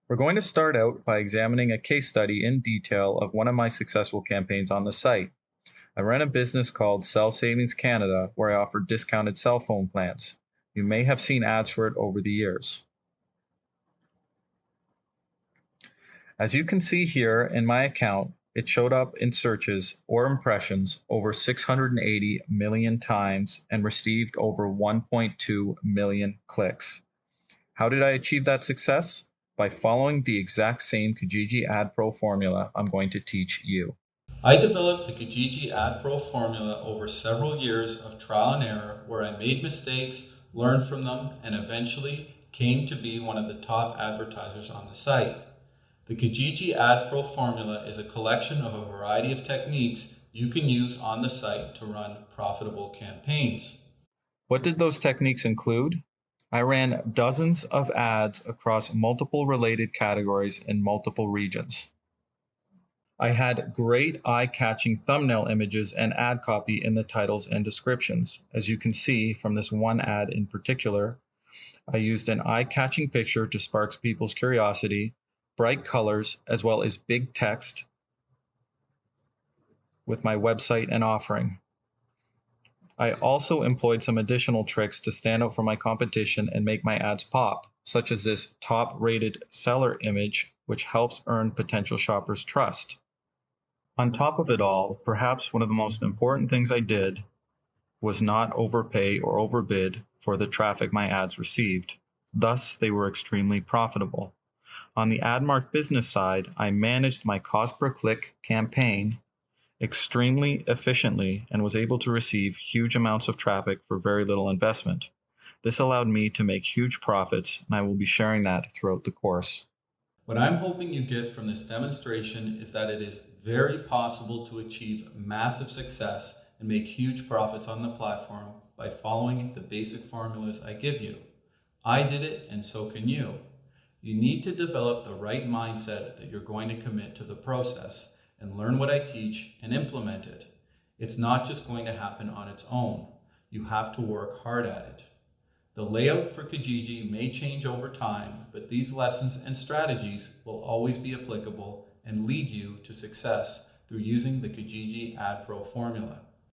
We're going to start out by examining a case study in detail of one of my successful campaigns on the site. I ran a business called Cell Savings Canada where I offered discounted cell phone plans. You may have seen ads for it over the years. As you can see here in my account, it showed up in searches or impressions over 680 million times and received over 1.2 million clicks. How did I achieve that success? By following the exact same Kijiji Ad Pro formula I'm going to teach you. I developed the Kijiji Ad Pro formula over several years of trial and error where I made mistakes, learned from them, and eventually came to be one of the top advertisers on the site. The Kijiji Ad Pro formula is a collection of a variety of techniques you can use on the site to run profitable campaigns. What did those techniques include? I ran dozens of ads across multiple related categories in multiple regions. I had great eye-catching thumbnail images and ad copy in the titles and descriptions. As you can see from this one ad in particular, I used an eye-catching picture to spark people's curiosity, bright colors, as well as big text with my website and offering. I also employed some additional tricks to stand out from my competition and make my ads pop, such as this top-rated seller image, which helps earn potential shoppers' trust. On top of it all, perhaps one of the most important things I did was not overpay or overbid for the traffic my ads received. Thus, they were extremely profitable. On the AdMark business side, I managed my cost per click campaign extremely efficiently and was able to receive huge amounts of traffic for very little investment. This allowed me to make huge profits, and I will be sharing that throughout the course. What I'm hoping you get from this demonstration is that it is very possible to achieve massive success and make huge profits on the platform by following the basic formulas I give you. I did it, and so can you. You need to develop the right mindset that you're going to commit to the process and learn what I teach and implement it. It's not just going to happen on its own. You have to work hard at it. The layout for Kijiji may change over time, but these lessons and strategies will always be applicable and lead you to success through using the Kijiji Ad Pro formula.